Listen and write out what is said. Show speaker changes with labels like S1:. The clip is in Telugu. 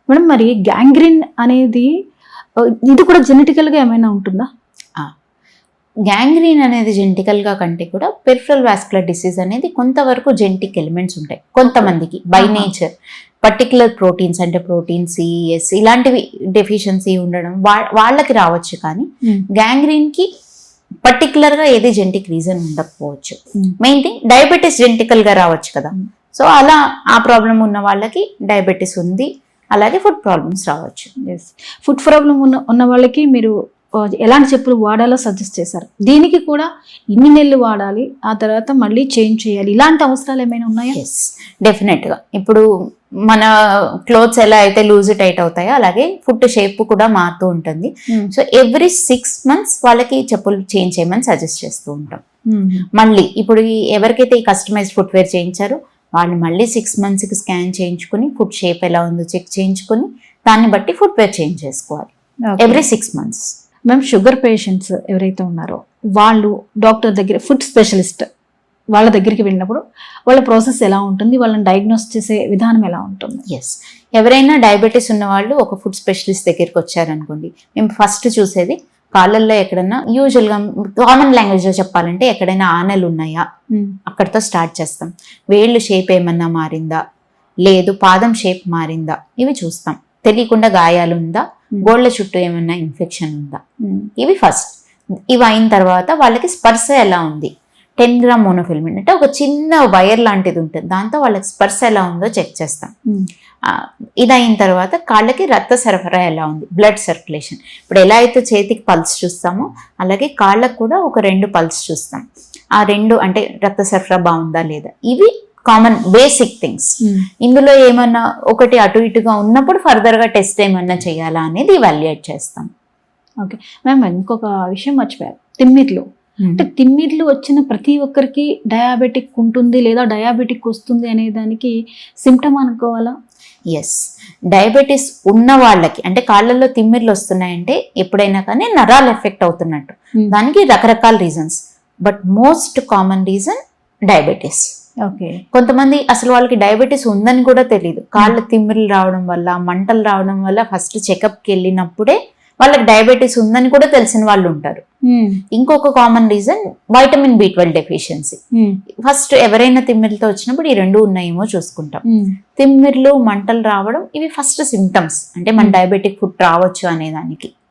S1: మేడం మరి గ్యాంగ్రీన్ అనేది ఇది కూడా జెనెటికల్ గా ఏమైనా ఉంటుందా?
S2: గ్యాంగ్రీన్ అనేది జెనెటికల్గా కంటే కూడా పెరిఫరల్ వాస్కులర్ డిసీజ్ అనేది కొంతవరకు జెనెటిక్ ఎలిమెంట్స్ ఉంటాయి కొంతమందికి బై నేచర్. పర్టికులర్ ప్రోటీన్స్ అంటే ప్రోటీన్ సిఎస్ ఇలాంటివి డెఫిషియన్సీ ఉండడం వాళ్ళకి రావచ్చు. కానీ గ్యాంగ్రీన్కి పర్టికులర్గా ఏది జెనెటిక్ రీజన్ ఉండకపోవచ్చు. మెయిన్ థింగ్ డయాబెటీస్ జెనెటికల్గా రావచ్చు కదా. సో అలా ఆ ప్రాబ్లం ఉన్న వాళ్ళకి డయాబెటీస్ ఉంది, అలాగే ఫుడ్ ప్రాబ్లమ్స్ రావచ్చు.
S1: ఫుడ్ ప్రాబ్లం ఉన్న వాళ్ళకి మీరు ఎలాంటి చెప్పులు వాడాలో సజెస్ట్ చేశారు. దీనికి కూడా ఇన్ని నెలలు వాడాలి, ఆ తర్వాత మళ్ళీ చేంజ్ చేయాలి, ఇలాంటి అవసరాలు ఏమైనా ఉన్నాయా?
S2: ఎస్, డెఫినెట్గా. ఇప్పుడు మన క్లోత్స్ ఎలా అయితే లూజ్ టైట్ అవుతాయో అలాగే ఫుట్ షేప్ కూడా మారుతూ ఉంటుంది. సో ఎవ్రీ 6 months వాళ్ళకి చెప్పులు చేంజ్ చేయమని సజెస్ట్ చేస్తూ ఉంటాం. మళ్ళీ ఇప్పుడు ఎవరికైతే ఈ కస్టమైజ్డ్ ఫుట్వేర్ చేయించారో వాళ్ళు మళ్ళీ 6 monthsకి స్కాన్ చేయించుకుని ఫుట్ షేప్ ఎలా ఉందో చెక్ చేయించుకుని దాన్ని బట్టి ఫుట్వేర్ చేంజ్ చేసుకోవాలి ఎవ్రీ 6 months.
S1: మేము షుగర్ పేషెంట్స్ ఎవరైతే ఉన్నారో వాళ్ళు డాక్టర్ దగ్గర, ఫుడ్ స్పెషలిస్ట్ వాళ్ళ దగ్గరికి వెళ్ళినప్పుడు వాళ్ళ ప్రాసెస్ ఎలా ఉంటుంది, వాళ్ళని డయాగ్నోస్ చేసే విధానం ఎలా ఉంటుంది?
S2: ఎస్, ఎవరైనా డయాబెటీస్ ఉన్న వాళ్ళు ఒక ఫుడ్ స్పెషలిస్ట్ దగ్గరికి వచ్చారనుకోండి, మేము ఫస్ట్ చూసేది కాళ్ళల్లో ఎక్కడన్నా, యూజువల్గా కామన్ లాంగ్వేజ్లో చెప్పాలంటే ఎక్కడైనా ఆనెలు ఉన్నాయా అక్కడితో స్టార్ట్ చేస్తాం. వేళ్ళు షేప్ ఏమన్నా మారిందా, లేదు పాదం షేప్ మారిందా, ఇవి చూస్తాం. తెలియకుండా గాయాలు ఉందా, గోళ్ళ చుట్టూ ఏమన్నా ఇన్ఫెక్షన్ ఉందా, ఇవి ఫస్ట్. ఇవి అయిన తర్వాత వాళ్ళకి స్పర్శ ఎలా ఉంది, 10 gram మోనోఫిలమెంట్ అంటే ఒక చిన్న వైర్ లాంటిది ఉంటుంది, దాంతో వాళ్ళకి స్పర్శ ఎలా ఉందో చెక్ చేస్తాం. ఇది అయిన తర్వాత కాళ్ళకి రక్త సరఫరా ఎలా ఉంది, బ్లడ్ సర్క్యులేషన్. ఇప్పుడు ఎలా అయితే చేతికి పల్స్ చూస్తామో అలాగే కాళ్ళకు కూడా ఒక 2 పల్స్ చూస్తాం. ఆ 2 అంటే రక్త సరఫరా బాగుందా లేదా, ఇవి కామన్ బేసిక్ థింగ్స్. ఇందులో ఏమన్నా ఒకటి అటు ఇటుగా ఉన్నప్పుడు ఫర్దర్గా టెస్ట్ ఏమన్నా చేయాలా అనేది ఇవాల్యుయేట్ చేస్తాం.
S1: ఓకే మ్యామ్, ఇంకొక విషయం మర్చిపోయారు, తిమ్మిర్లు. అంటే తిమ్మిర్లు వచ్చిన ప్రతి ఒక్కరికి డయాబెటిక్ ఉంటుంది లేదా డయాబెటిక్ వస్తుంది అనే దానికి సిమ్టమ్ అనుకోవాలా?
S2: ఎస్, డయాబెటీస్ ఉన్న వాళ్ళకి అంటే కాళ్ళల్లో తిమ్మిర్లు వస్తున్నాయంటే ఎప్పుడైనా కానీ నరాలు ఎఫెక్ట్ అవుతున్నట్టు. దానికి రకరకాల reasons, but most common reason diabetes.
S1: Okay,
S2: కొంతమంది అసలు వాళ్ళకి డయాబెటీస్ ఉందని కూడా తెలియదు. కాళ్ళ తిమ్మిర్లు రావడం వల్ల, మంటలు రావడం వల్ల ఫస్ట్ చెకప్కి వెళ్ళినప్పుడే వాళ్ళకి డయాబెటీస్ ఉందని కూడా తెలిసిన వాళ్ళు ఉంటారు. ఇంకొక common reason vitamin B12 deficiency. First ఎవరైనా తిమ్మిర్లతో వచ్చినప్పుడు ఈ 2 ఉన్నాయేమో చూసుకుంటాం. తిమ్మిర్లు, మంటలు రావడం ఇవి ఫస్ట్ సిమ్టమ్స్, అంటే మన డయాబెటిక్ ఫుడ్ రావచ్చు అనేదానికి.